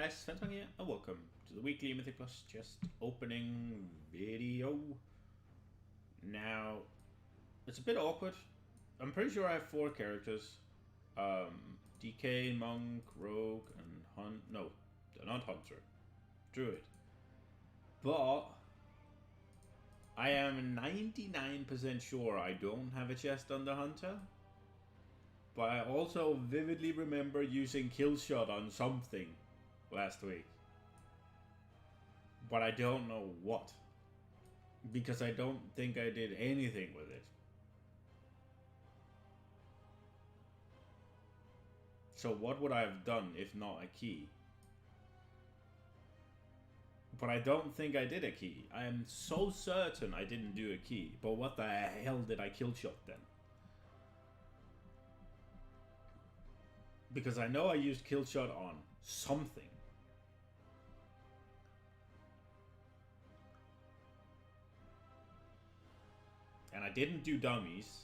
guys, Fensmarken here, and welcome to the weekly Mythic Plus chest opening video. Now, it's a bit awkward. I'm pretty sure I have 4 characters. DK, Monk, Rogue, and Hunt. No, not Hunter. Druid. But I am 99% sure I don't have a chest on the Hunter. But I also vividly remember using Killshot on something last week. But I don't know what. Because I don't think I did anything with it. So what would I have done if not a key? But I don't think I did a key. I am so certain I didn't do a key. But what the hell did I Killshot then? Because I know I used Killshot on something. And I didn't do dummies.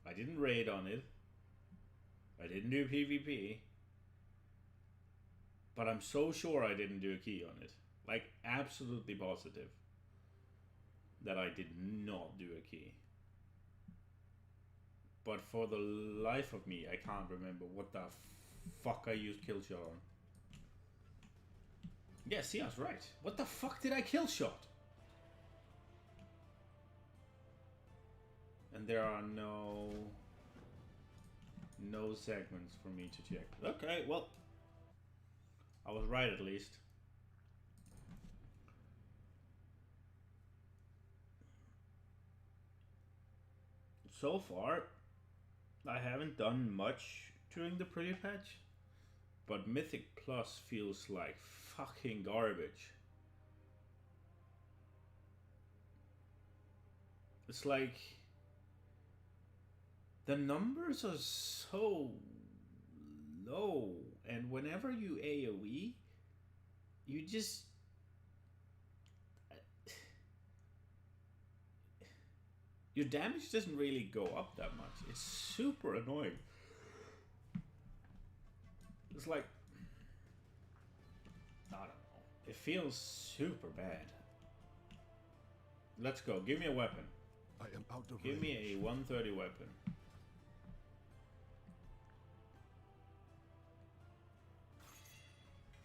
I didn't raid on it. I didn't do PvP. But I'm so sure I didn't do a key on it. Like, absolutely positive that I did not do a key. But for the life of me, I can't remember what the fuck I used Killshot on. Yeah, see, I was right. What the fuck did I Killshot? And there are no segments for me to check. Okay, well, I was right at least. So far, I haven't done much during the pre-patch, but Mythic Plus feels like fucking garbage. It's like the numbers are so low, and whenever you AoE, you just your damage doesn't really go up that much. It's super annoying. It's like, I don't know. It feels super bad. Let's go. Give me a weapon. I am out of Give range. me a 130 weapon.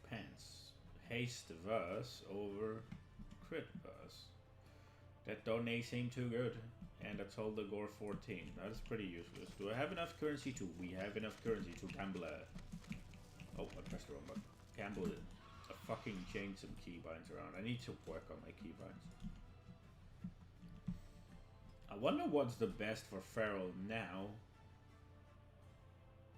Pants. Haste verse over crit verse. That donate seemed too good. And that's all the Gore 14. That is pretty useless. Do I have enough currency to? We have enough currency to gamble. Oh, I pressed the wrong button. Gamble it. I fucking changed some keybinds around. I need to work on my keybinds. I wonder what's the best for Feral now.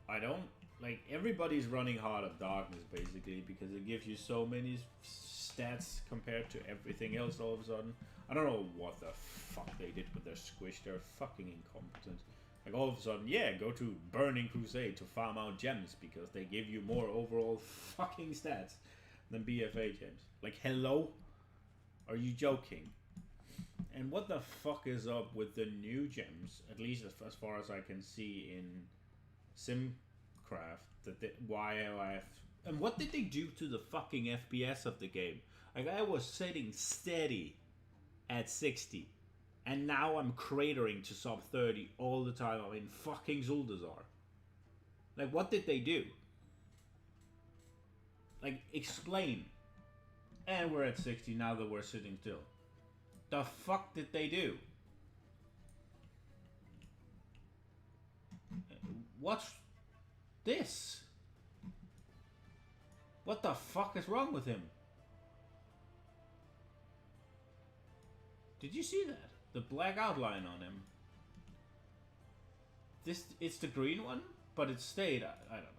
I don't... Like, everybody's running Heart of Darkness, basically, because it gives you so many stats compared to everything else all of a sudden. I don't know what the fuck they did with their squish. They're fucking incompetent. Like, all of a sudden, yeah, go to Burning Crusade to farm out gems because they give you more overall fucking stats than BfA gems. Like, hello? Are you joking? And what the fuck is up with the new gems, at least as far as I can see in Simcraft, that the YLF... And what did they do to the fucking FPS of the game? Like, I was sitting steady at 60, and now I'm cratering to sub 30 all the time. I'm in fucking Zuldazar. Like, what did they do? Like, explain. And we're at 60 now that we're sitting still. The fuck did they do? What's this? What the fuck is wrong with him? Did you see that? The black outline on him. It's the green one, but it stayed. I don't know.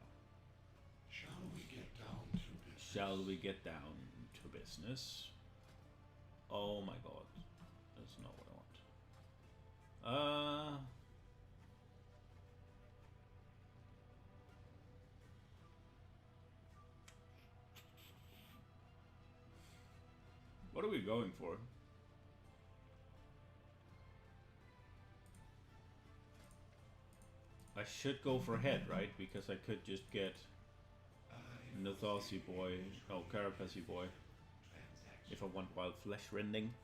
Shall we get down to business? Shall we get down to business? Oh my god. That's not what I want. What are we going for? I should go for head, right? Because I could just get Nothosi boy, no, Carapassy boy, if I want wild flesh rending.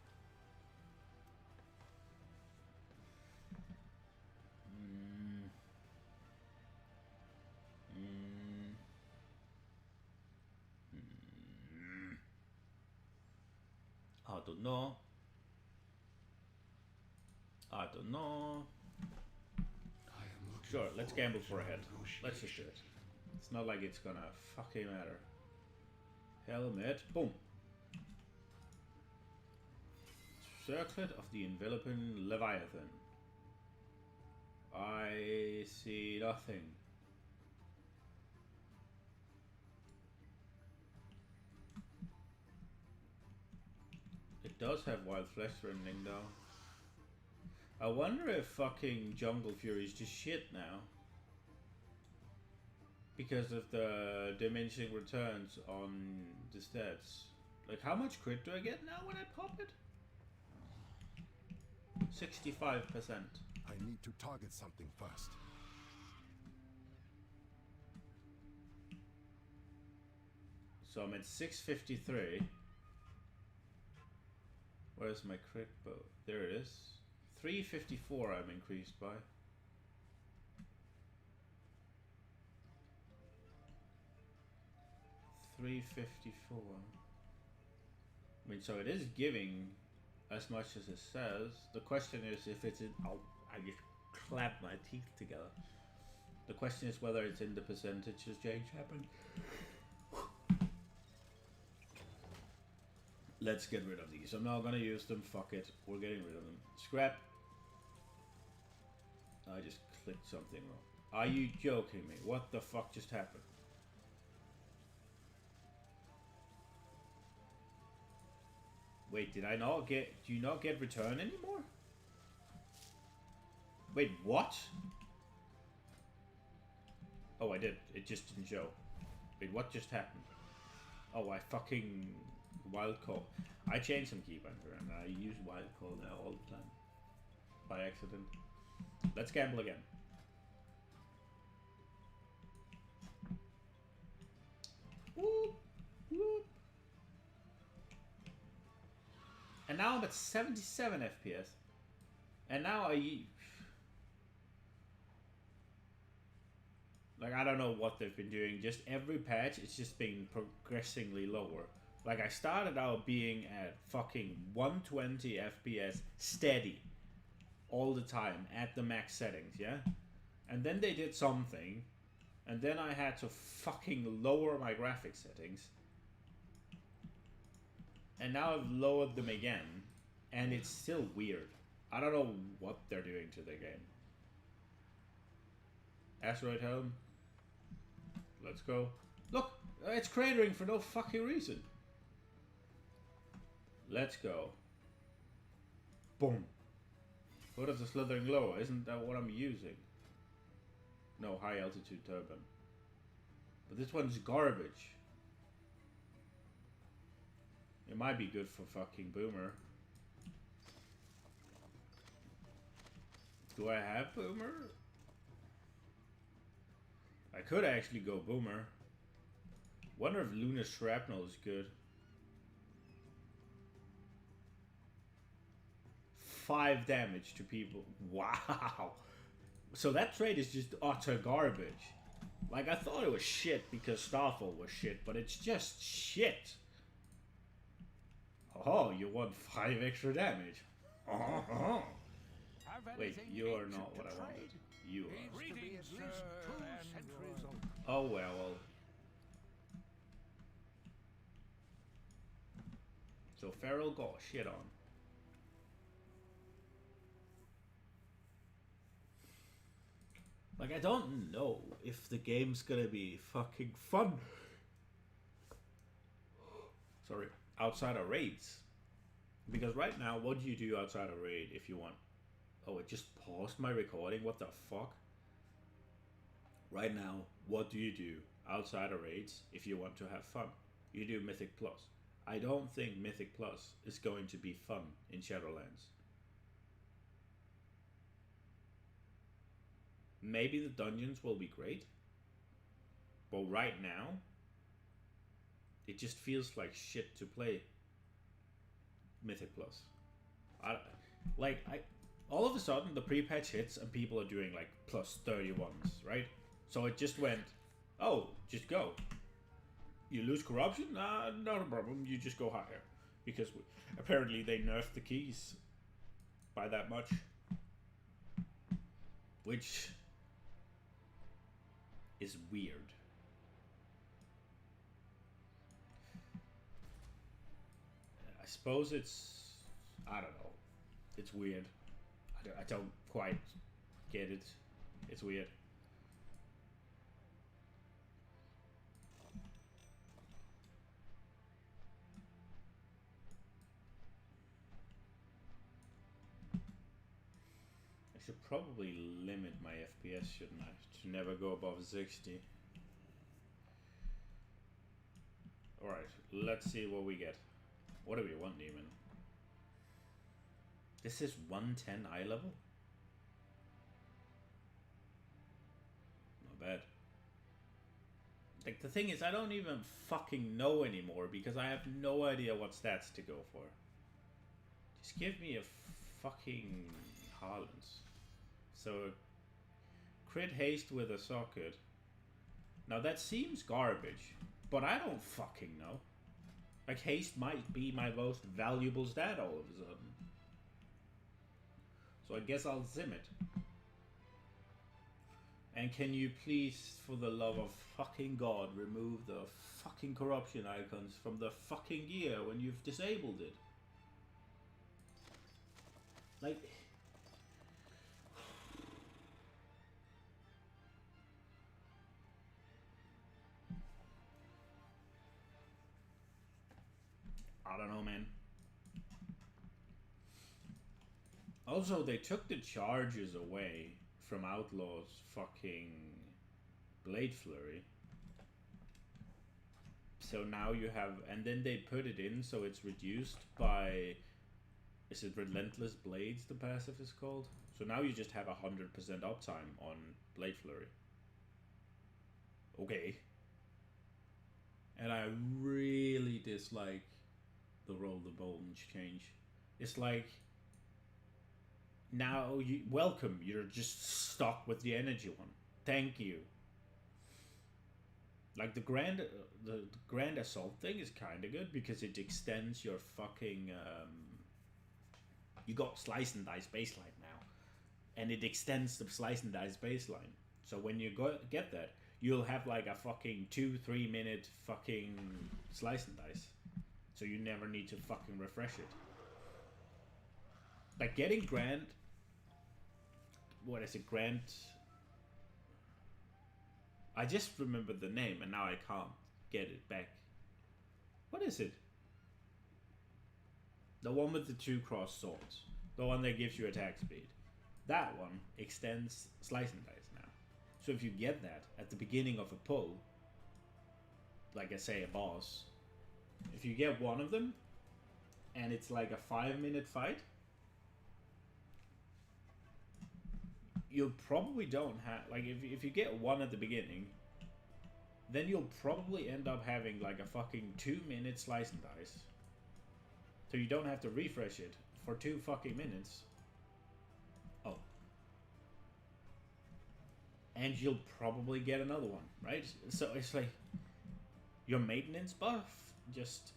I don't know. I don't know. Sure, let's gamble for a head. Let's just do it. It's not like it's gonna fucking matter. Helmet, boom. Circlet of the enveloping Leviathan. I see nothing. It does have wild flesh rending though. I wonder if fucking Jungle Fury is just shit now. Because of the diminishing returns on the stats. Like, how much crit do I get now when I pop it? 65%. I need to target something first. So I'm at 653. Where's my crit bow? There it is. 354 I'm increased by. $354. I mean, so it is giving as much as it says. The question is if it's in... Oh, I just clapped my teeth together. The question is whether it's in the percentages change happened. Let's get rid of these. I'm not gonna use them. Fuck it. We're getting rid of them. Scrap. I just clicked something wrong. Are you joking me? What the fuck just happened? Wait, did I not get... Do you not get return anymore? Wait, what? Oh, I did. It just didn't show. Wait, what just happened? Oh, I fucking... Wild call. I changed some keybinder and I use wild call now all the time. By accident. Let's gamble again. Whoop, whoop. And now I'm at 77 FPS. And now like, I don't know what they've been doing. Just every patch, it's just been progressively lower. Like, I started out being at fucking 120 FPS steady all the time at the max settings, yeah? And then they did something, and then I had to fucking lower my graphics settings. And now I've lowered them again, and it's still weird. I don't know what they're doing to the game. Asteroid Helm. Let's go. Look, it's cratering for no fucking reason. Let's go. Boom. What is the slithering glow? Isn't that what I'm using? No, high altitude turbine. But this one's garbage. It might be good for fucking Boomer. Do I have Boomer? I could actually go Boomer. Wonder if Lunar Shrapnel is good. 5 damage to people. Wow. So that trade is just utter garbage. Like, I thought it was shit because Starfall was shit, but it's just shit. Oh, you want 5 extra damage. Oh. Wait, you are not what I wanted. You are. Oh well. So Feral got shit on. Like, I don't know if the game's gonna be fucking fun. Sorry, outside of raids. Because right now, what do you do outside of raid if you want? Oh, it just paused my recording. What the fuck? Right now, what do you do outside of raids if you want to have fun? You do Mythic Plus. I don't think Mythic Plus is going to be fun in Shadowlands. maybe the dungeons will be great, but right now, it just feels like shit to play Mythic Plus. I all of a sudden the pre-patch hits and people are doing like plus 31s, right? So it just went, oh, just go. You lose corruption? Not a problem. You just go higher. Because apparently they nerfed the keys by that much. Which is weird. I suppose it's... I don't know. It's weird. I don't quite get it. It's weird. I should probably limit my FPS, shouldn't I? To never go above 60. Alright, let's see what we get. What do we want even? This is 110 eye level? Not bad. Like, the thing is, I don't even fucking know anymore because I have no idea what stats to go for. Just give me a fucking Harlands. So, crit haste with a socket. Now that seems garbage, but I don't fucking know. Like, haste might be my most valuable stat all of a sudden. So I guess I'll zim it. And can you please, for the love of fucking God, remove the fucking corruption icons from the fucking gear when you've disabled it? Like... I don't know, man. Also, they took the charges away from Outlaw's fucking Blade Flurry. So now you have... And then they put it in so it's reduced by... Is it Relentless Blades, the passive is called? So now you just have 100% uptime on Blade Flurry. Okay. And I really dislike the Roll the Bones change. It's like... Now, welcome, you're just stuck with the energy one. Thank you. Like, the Grand Assault thing is kind of good because it extends your fucking... you got Slice and Dice baseline now. And it extends the Slice and Dice baseline. So when you get that, you'll have like a fucking 2-3 minute fucking Slice and Dice. So you never need to fucking refresh it. Like, getting Grand... What is it? Grand... I just remember the name and now I can't get it back. What is it? The one with the 2 cross swords. The one that gives you attack speed. That one extends Slice and Dice now. So if you get that at the beginning of a pull, like I say a boss, if you get one of them and it's like a 5-minute fight, you probably don't have, like, if you get one at the beginning, then you'll probably end up having like a fucking 2-minute Slice and Dice. So you don't have to refresh it for 2 fucking minutes. Oh. And you'll probably get another one, right? So it's like your maintenance buff just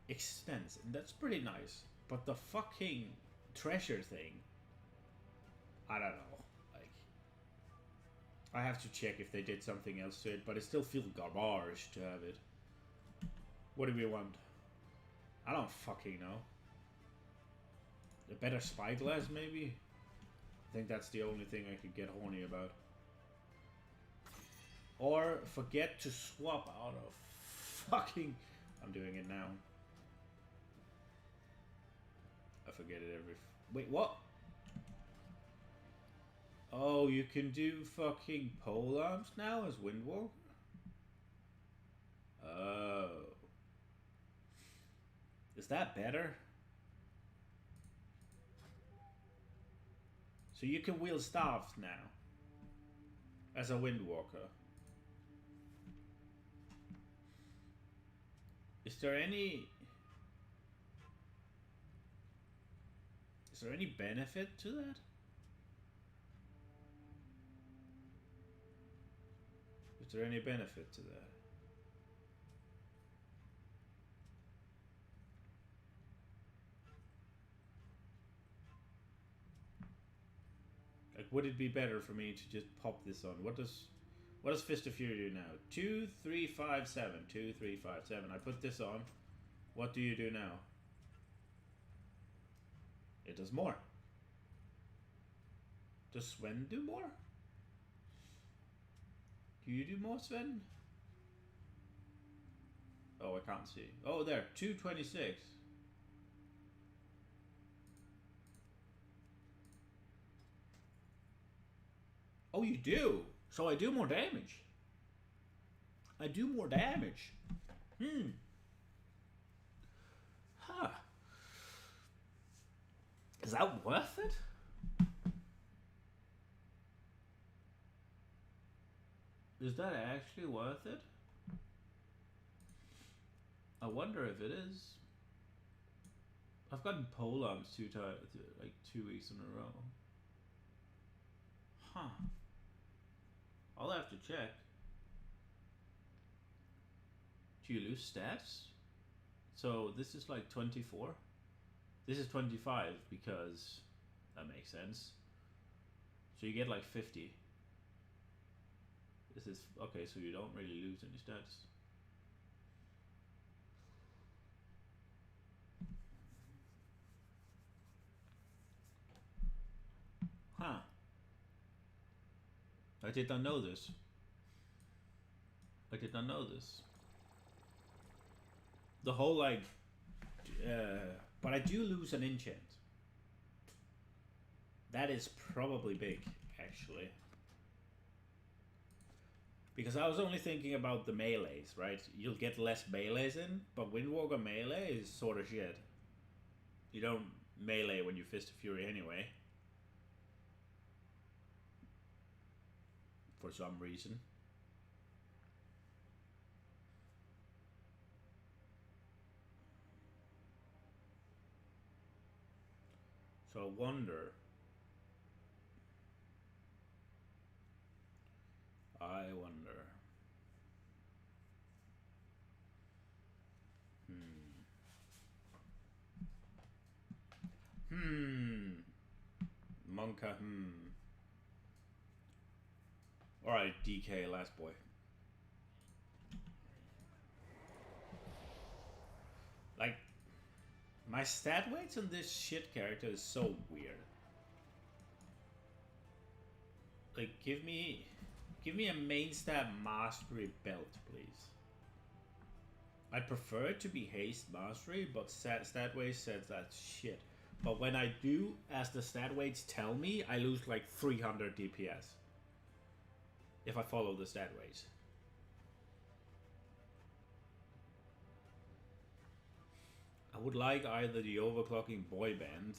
extends, and that's pretty nice. But the fucking treasure thing, I don't know. Like, I have to check if they did something else to it, but it still feels garbage to have it. What do we want? I don't fucking know. A better spyglass, maybe? I think that's the only thing I could get horny about. Or forget to swap out of fucking... I'm doing it now. I forget it every... Wait, what? Oh, you can do fucking pole arms now as Windwalker? Oh. Is that better? So you can wield staffs now. as a Windwalker. Is there any benefit to that? Is there any benefit to that? Like, would it be better for me to just pop this on? What does Fist of Fury do now? 2, 3, 5, 7. 2, 3, 5, 7. I put this on. What do you do now? It does more. Does Sven do more? Do you do more, Sven? Oh, I can't see. Oh, there. 226. Oh, you do? So I do more damage. I do more damage. Huh. Is that worth it? Is that actually worth it? I wonder if it is. I've gotten pole arms 2 times, like 2 weeks in a row. Huh. I'll have to check. Do you lose stats? So this is like 24. This is 25 because that makes sense. So you get like 50. This is okay, so you don't really lose any stats. Huh. I did not know this. I did not know this. The whole like but I do lose an enchant. That is probably big, actually. Because I was only thinking about the melees, right? You'll get less melees in, but Windwalker melee is sort of shit. You don't melee when you Fist of Fury anyway. For some reason. So I wonder. Monka, Alright, DK, last boy. Like, my stat weights on this shit character is so weird. Like, give me a main stat mastery belt, please. I prefer it to be haste mastery, but Statweights says that's shit. But when I do, as the Statweights tell me, I lose like 300 DPS. If I follow the Statweights. I would like either the overclocking boy band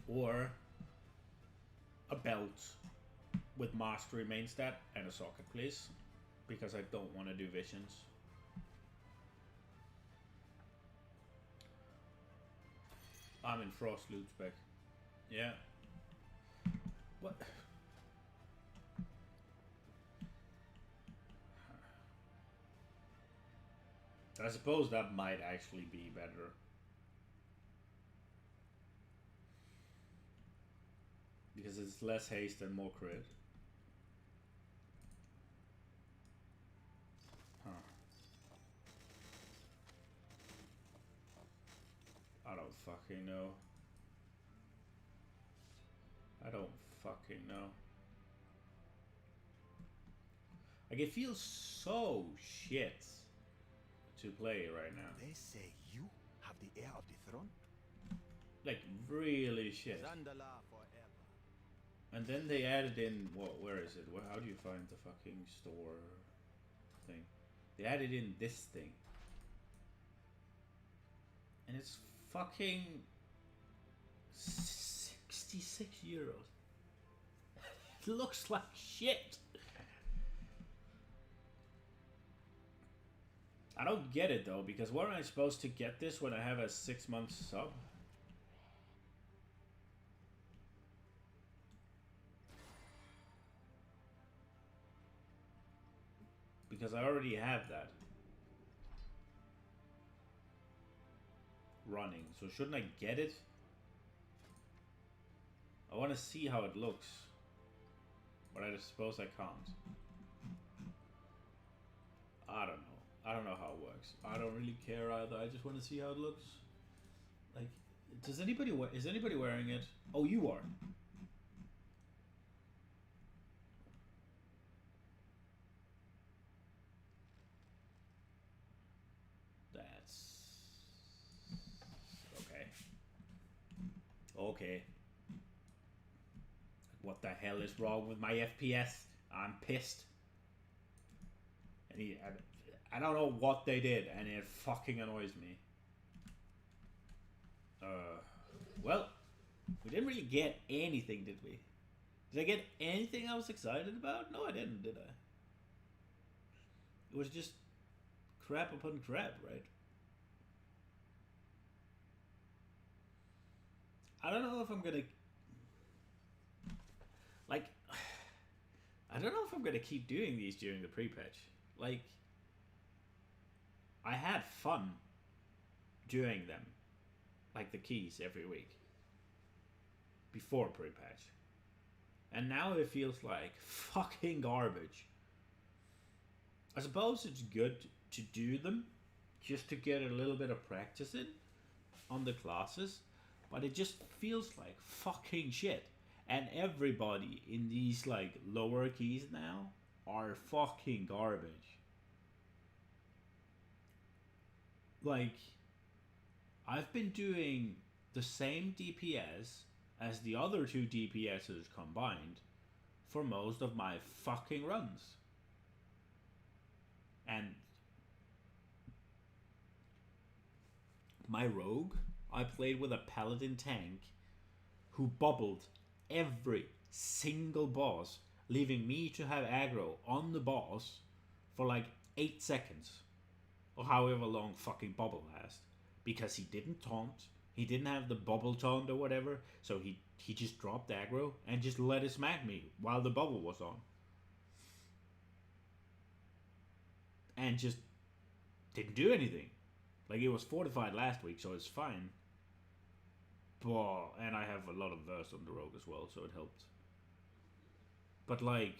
or a belt with mastery main stat and a socket, please, because I don't want to do visions. I'm in Frost loot spec. Yeah. What? I suppose that might actually be better. Because it's less haste and more crit. Huh. I don't fucking know. I don't fucking know. Like, it feels so shit to play right now. They say you have the heir of the throne? Like, really shit. And then they added in, where is it? How do you find the fucking store thing? They added in this thing. And it's fucking 66 euros. It looks like shit. I don't get it though, because where am I supposed to get this when I have a 6-month sub? Because I already have that running, so shouldn't I get it? I want to see how it looks, but I suppose I can't. I don't know. I don't know how it works. I don't really care either. I just want to see how it looks. Like, does anybody is anybody wearing it? Oh, you are. That's okay. Okay. What the hell is wrong with my FPS? I'm pissed. And I don't know what they did, and it fucking annoys me. Well, we didn't really get anything, did we? Did I get anything I was excited about? No, I didn't, did I? It was just crap upon crap, right? I don't know if I'm gonna... Like... I don't know if I'm gonna keep doing these during the pre-patch. Like... I had fun doing them. Like the keys every week. Before pre-patch. And now it feels like fucking garbage. I suppose it's good to do them. Just to get a little bit of practice in. On the classes. But it just feels like fucking shit. And everybody in these like lower keys now are fucking garbage. Like, I've been doing the same DPS as the other two DPSs combined for most of my fucking runs. And my rogue, I played with a paladin tank who bubbled every single boss, leaving me to have aggro on the boss for like 8 seconds. Or however long fucking bubble lasts. Because he didn't taunt, he didn't have the bubble taunt or whatever, so he just dropped aggro and just let it smack me while the bubble was on. And just didn't do anything. Like, it was fortified last week, so it's fine. But, and I have a lot of verse on the rogue as well, so it helped. But like,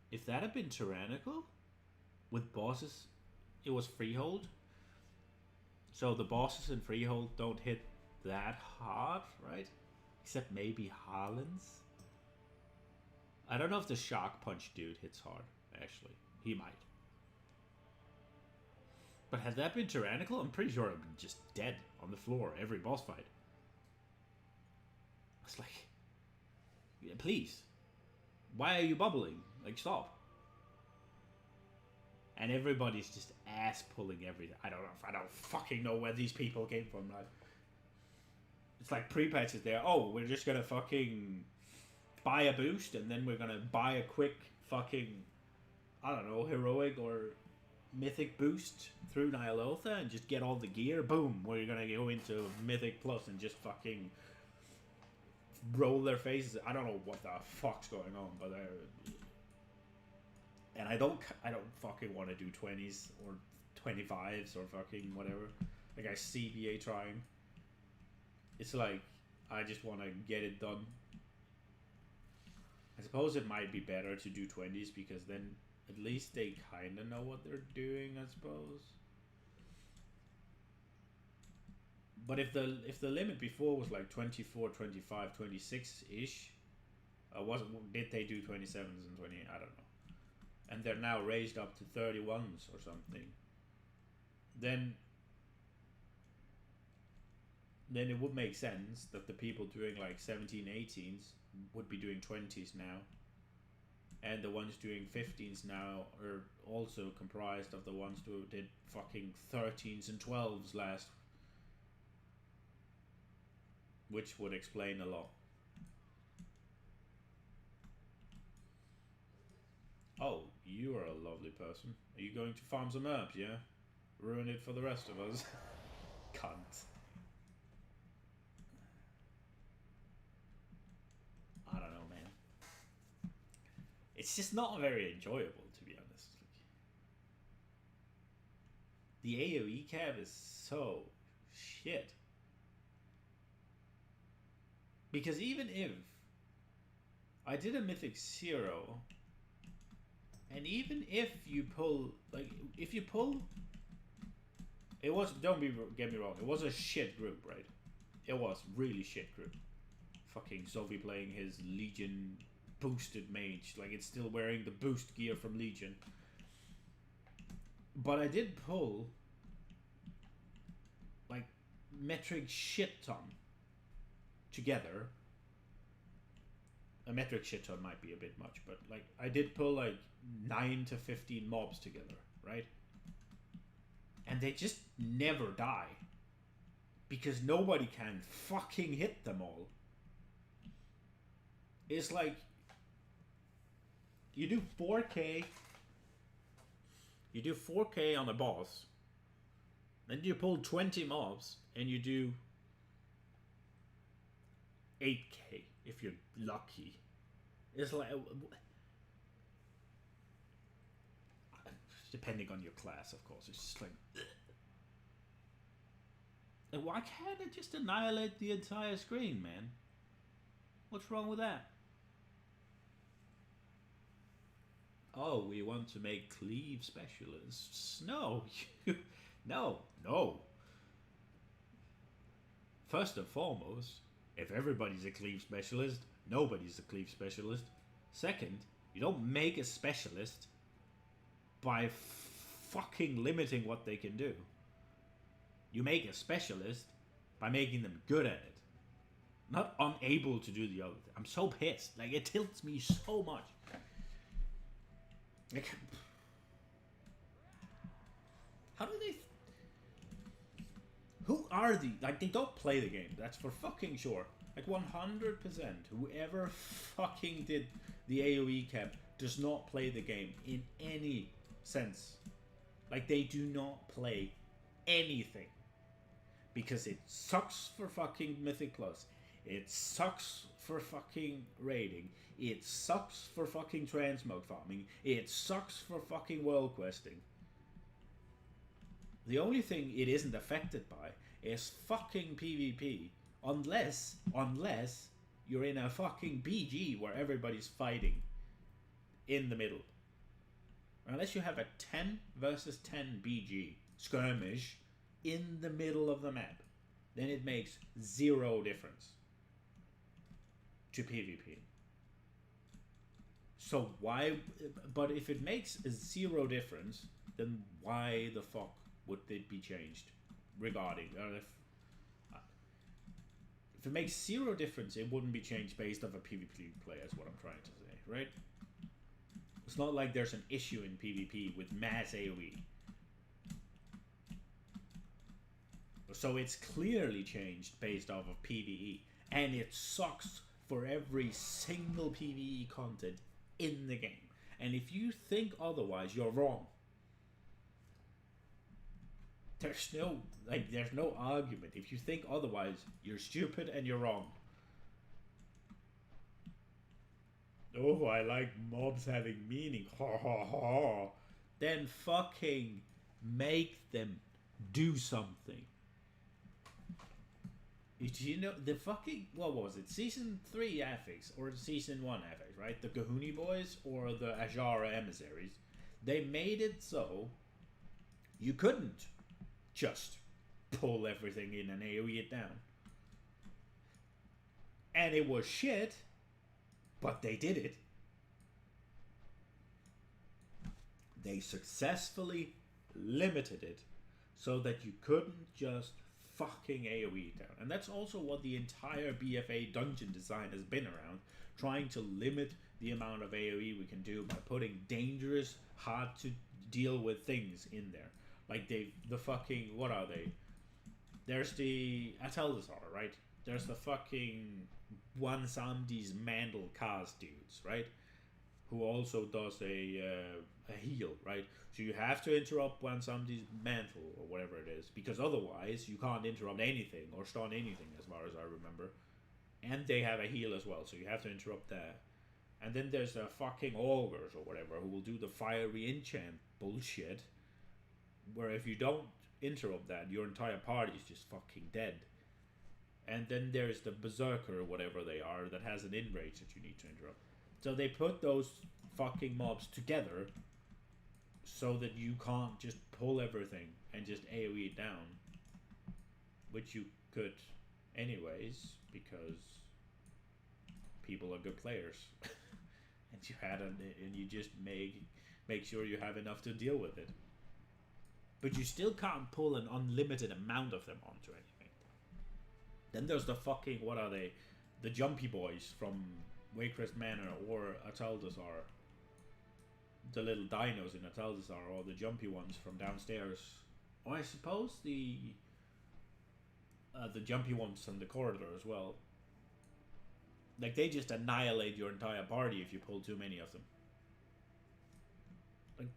if that had been tyrannical, with bosses, it was freehold. So the bosses in freehold don't hit that hard, right? Except maybe Harlan's. I don't know if the Shark Punch dude hits hard, actually. He might. But had that been tyrannical, I'm pretty sure I'd been just dead on the floor every boss fight. It's like, yeah, please. Why are you bubbling? Like, stop. And everybody's just ass pulling everything. I don't fucking know where these people came from. Like, it's like pre-patch is there. Oh, we're just gonna fucking buy a boost, and then we're gonna buy a quick fucking, I don't know, heroic or mythic boost through Nyalotha and just get all the gear. Boom, we're gonna go into Mythic Plus and just fucking roll their faces. I don't know what the fuck's going on, but and I don't fucking want to do 20s or 25s or fucking whatever. Like, I see BA trying. It's like, I just want to get it done. I suppose it might be better to do 20s because then at least they kind of know what they're doing, I suppose. But if the limit before was like 24, 25, 26-ish, did they do 27s and 20? I don't know. And they're now raised up to 31s or something. Then it would make sense that the people doing like 17, 18s would be doing 20s now. And the ones doing 15s now are also comprised of the ones who did fucking 13s and 12s last. Which would explain a lot. Oh, you are a lovely person. Are you going to farm some herbs, yeah? Ruin it for the rest of us. Cunt. I don't know, man. It's just not very enjoyable, to be honest. The AoE cap is so shit. Because even if I did a Mythic 0, and even if you pull, like, if you pull, it was, get me wrong, it was a shit group, right? It was really shit group. Fucking Zovi playing his Legion boosted mage, like it's still wearing the boost gear from Legion. But I did pull, like, metric shit ton together. A metric shit ton might be a bit much, but like I did pull like 9 to 15 mobs together, right? And they just never die. Because nobody can fucking hit them all. It's like you do 4K. You do 4K on a boss. Then you pull 20 mobs and you do 8K if you're lucky. It's like, depending on your class, of course. It's just like, why can't it just annihilate the entire screen, man? What's wrong with that? Oh, we want to make cleave specialists. No, no. First and foremost, if everybody's a cleave specialist, nobody's a cleave specialist. Second, you don't make a specialist by fucking limiting what they can do. You make a specialist by making them good at it, not unable to do the other thing. I'm so pissed. Like, it tilts me so much. Like, how do they... Who are the... Like, they don't play the game. That's for fucking sure. Like, 100%. Whoever fucking did the AoE cap does not play the game in any sense. Like, they do not play anything. Because it sucks for fucking Mythic Plus. It sucks for fucking raiding. It sucks for fucking transmog farming. It sucks for fucking world questing. The only thing it isn't affected by is fucking PvP. Unless you're in a fucking BG where everybody's fighting in the middle. Unless you have a 10 versus 10 BG skirmish in the middle of the map, then it makes zero difference to PvP. So why, but if it makes zero difference, then why the fuck would it be changed regarding, if it makes zero difference, it wouldn't be changed based off a PvP play, is what I'm trying to say, right? It's not like there's an issue in PvP with mass AoE. So it's clearly changed based off of PvE. And it sucks for every single PvE content in the game. And if you think otherwise, you're wrong. There's no argument. If you think otherwise, you're stupid and you're wrong. Oh, I like mobs having meaning. Ha ha ha. Then fucking make them do something. You know, the fucking, what was it? Season 3 affix or Season 1 affix, right? The Kahuni boys or the Ajara emissaries. They made it so you couldn't just pull everything in and AoE it down. And it was shit, but they did it. They successfully limited it so that you couldn't just fucking AoE it down. And that's also what the entire BfA dungeon design has been around, trying to limit the amount of AoE we can do by putting dangerous, hard to deal with things in there. Like the fucking, what are they? There's the Atel'Dazar, right? There's the fucking One Samdi's Mandel cast dudes, right? who also does a heal, right? So you have to interrupt when somebody's mental or whatever it is, because otherwise you can't interrupt anything or stun anything, as far as I remember. And they have a heal as well, so you have to interrupt that. And then there's the fucking augurs or whatever who will do the fiery enchant bullshit, where if you don't interrupt that, your entire party is just fucking dead. And then there's the berserker or whatever they are that has an enrage that you need to interrupt. So they put those fucking mobs together so that you can't just pull everything and just AoE it down, which you could anyways, because people are good players. And you and you just make sure you have enough to deal with it. But you still can't pull an unlimited amount of them onto anything. Then there's the fucking, what are they? The jumpy boys from Warcraft Manor or Ataldazar. The little dinos in Ataldazar, or the jumpy ones from downstairs. Or I suppose the jumpy ones from the corridor as well. Like, they just annihilate your entire party if you pull too many of them. Like,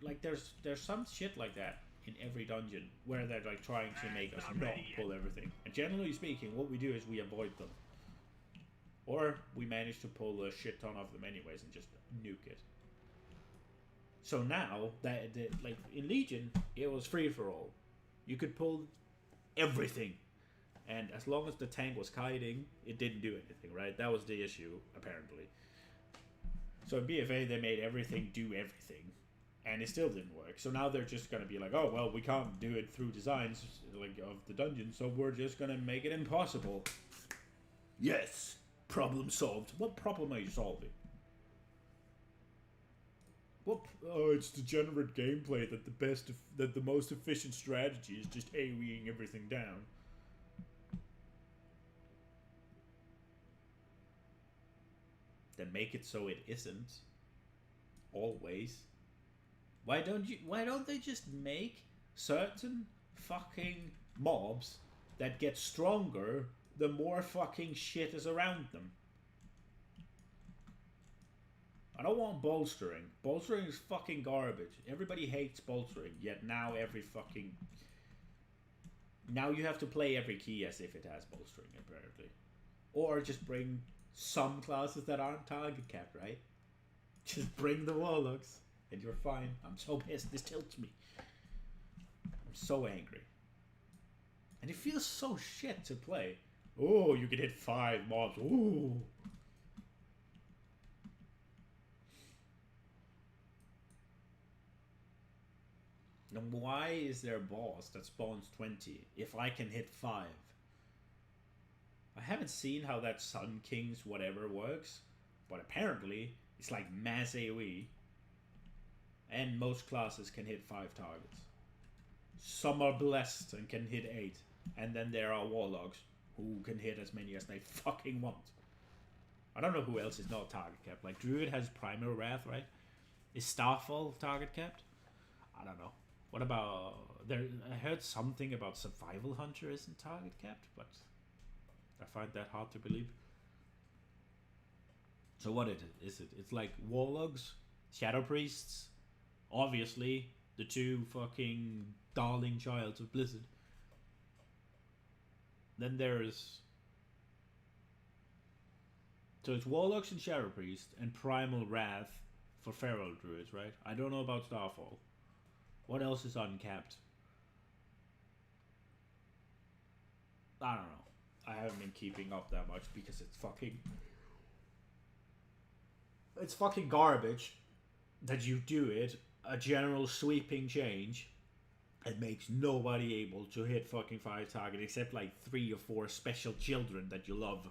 like there's some shit like that in every dungeon where they're like trying to make us not pull everything. And generally speaking, what we do is we avoid them, or we manage to pull a shit ton of them anyways and just nuke it. So now that like in Legion, it was free for all. You could pull everything, and as long as the tank was kiting, it didn't do anything. Right? That was the issue apparently. So in BfA, they made everything do everything, and it still didn't work. So now they're just gonna be like, oh well, we can't do it through designs like of the dungeon, so we're just gonna make it impossible. Yes, problem solved. What problem are you solving? What? Oh, it's degenerate gameplay that the most efficient strategy is just AoEing everything down. Then make it so it isn't. Always. Why don't they just make certain fucking mobs that get stronger the more fucking shit is around them? I don't want bolstering. Bolstering is fucking garbage. Everybody hates bolstering, yet now now you have to play every key as if it has bolstering, apparently. Or just bring some classes that aren't target capped, right? Just bring the warlocks and you're fine. I'm so pissed. This tilts me. I'm so angry. And it feels so shit to play. Oh, you can hit 5 mobs. Ooh. And why is there a boss that spawns 20 if I can hit 5? I haven't seen how that Sun King's whatever works, but apparently it's like mass AoE, and most classes can hit 5 targets. Some are blessed and can hit 8, and then there are warlocks who can hit as many as they fucking want. I don't know who else is not target capped. Like Druid has Primal Wrath, right? Is Starfall target capped? I don't know. What about I heard something about Survival Hunter isn't target capped, but I find that hard to believe. So what is it? It's like Warlocks, Shadow Priests, obviously the 2 fucking darling childs of Blizzard. Then there's... So it's Warlocks and Shadow Priest and Primal Wrath for Feral Druids, right? I don't know about Starfall. What else is uncapped? I don't know. I haven't been keeping up that much because it's fucking garbage that you do it, a general sweeping change, and makes nobody able to hit fucking 5 target except like 3 or 4 special children that you love.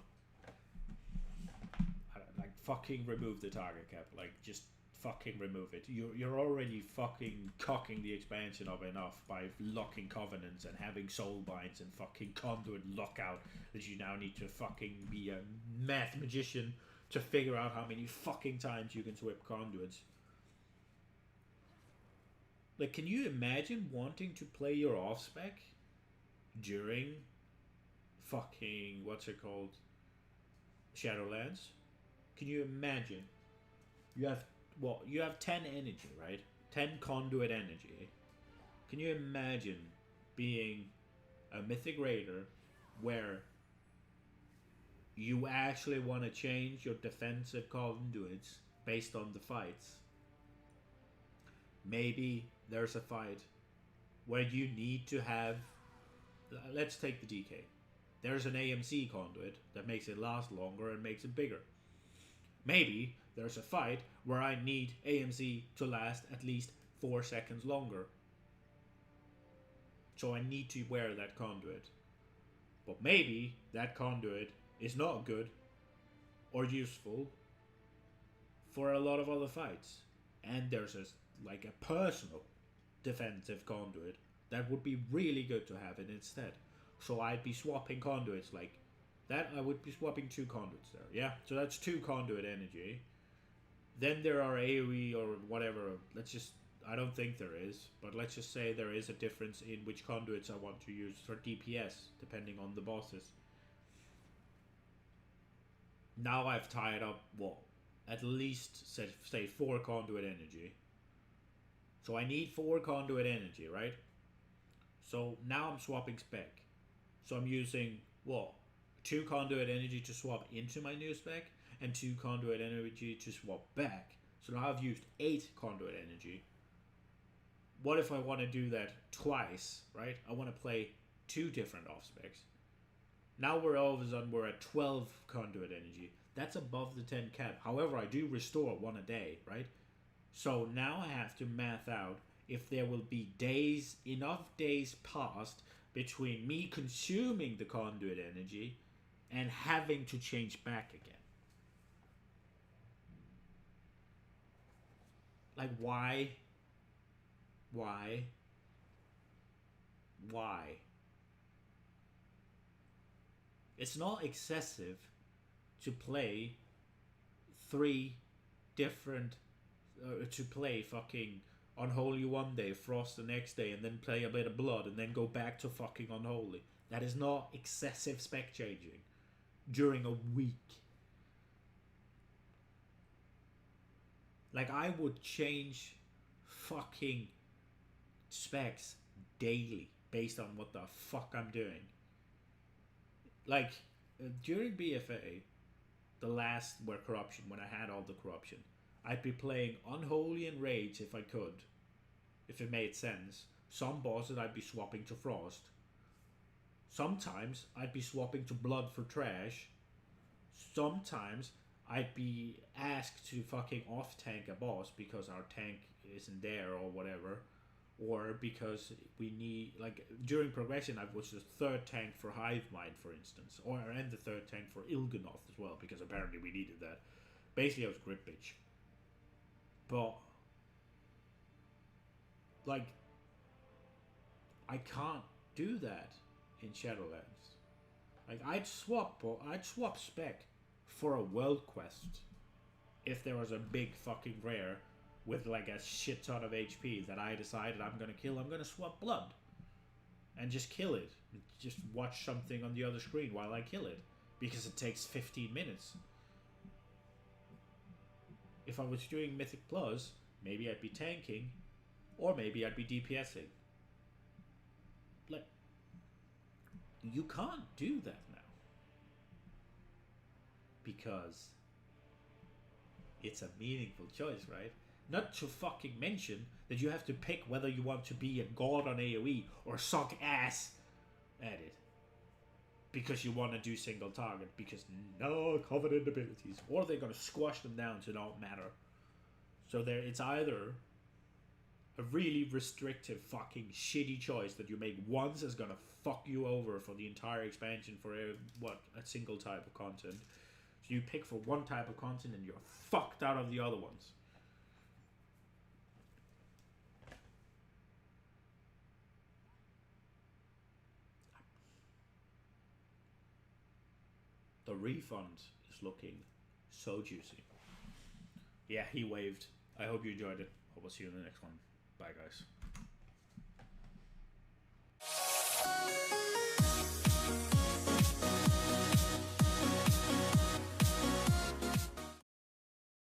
Like fucking remove the target cap. Like just fucking remove it. You're already fucking cocking the expansion of enough by locking covenants and having soul binds and fucking conduit lockout that you now need to fucking be a math magician to figure out how many fucking times you can swip conduits. Like, can you imagine wanting to play your off spec during fucking what's it called, Shadowlands? Can you imagine? You have you have 10 energy, right? 10 conduit energy. Can you imagine being a Mythic Raider where you actually want to change your defensive conduits based on the fights? Maybe there's a fight where you need to have. Let's take the DK. There's an AMC conduit that makes it last longer and makes it bigger. Maybe there's a fight where I need AMC to last at least 4 seconds longer. So I need to wear that conduit. But maybe that conduit is not good or useful for a lot of other fights. And there's like a personal defensive conduit that would be really good to have it instead. So I'd be swapping conduits like that. I would be swapping 2 conduits there. Yeah, so that's 2 conduit energy. Then there are AoE or whatever. I don't think there is, but let's just say there is a difference in which conduits I want to use for DPS, depending on the bosses. Now I've tied up, at least, say 4 conduit energy. So I need 4 conduit energy, right? So now I'm swapping spec. So I'm using, 2 conduit energy to swap into my new spec, and 2 conduit energy to swap back. So now I've used 8 conduit energy. What if I want to do that twice, right? I want to play 2 different off specs. Now all of a sudden we're at 12 conduit energy. That's above the 10 cap. However, I do restore 1 a day, right? So now I have to math out if there will be enough days passed between me consuming the conduit energy and having to change back again. Like, why? It's not excessive to play 3 different, to play fucking Unholy one day, Frost the next day, and then play a bit of Blood, and then go back to fucking Unholy. That is not excessive spec changing during a week. Like, I would change fucking specs daily based on what the fuck I'm doing. Like, during BfA, the last were Corruption, when I had all the Corruption, I'd be playing Unholy and Rage if I could, if it made sense. Some bosses I'd be swapping to Frost. Sometimes I'd be swapping to Blood for Trash. Sometimes I'd be asked to fucking off-tank a boss because our tank isn't there or whatever. Or because we need, like, during progression I was the 3rd tank for Hivemind, for instance. And the 3rd tank for Il'gynoth as well, because apparently we needed that. Basically I was Grip Bitch. But, like, I can't do that in Shadowlands. Like, I'd swap spec for a world quest if there was a big fucking rare with like a shit ton of HP that I decided I'm gonna kill. I'm gonna swap Blood and just kill it. Just watch something on the other screen while I kill it, because it takes 15 minutes. If I was doing Mythic Plus, maybe I'd be tanking, or maybe I'd be DPSing. Like, you can't do that now. Because it's a meaningful choice, right? Not to fucking mention that you have to pick whether you want to be a god on AoE or suck ass at it. Because you want to do single target, because no covenant abilities, or they're going to squash them down to not matter. So it's either a really restrictive fucking shitty choice that you make once is going to fuck you over for the entire expansion for a single type of content. So you pick for one type of content and you're fucked out of the other ones. The refund is looking so juicy. Yeah, he waved. I hope you enjoyed it. Hope I'll see you in the next one. Bye, guys.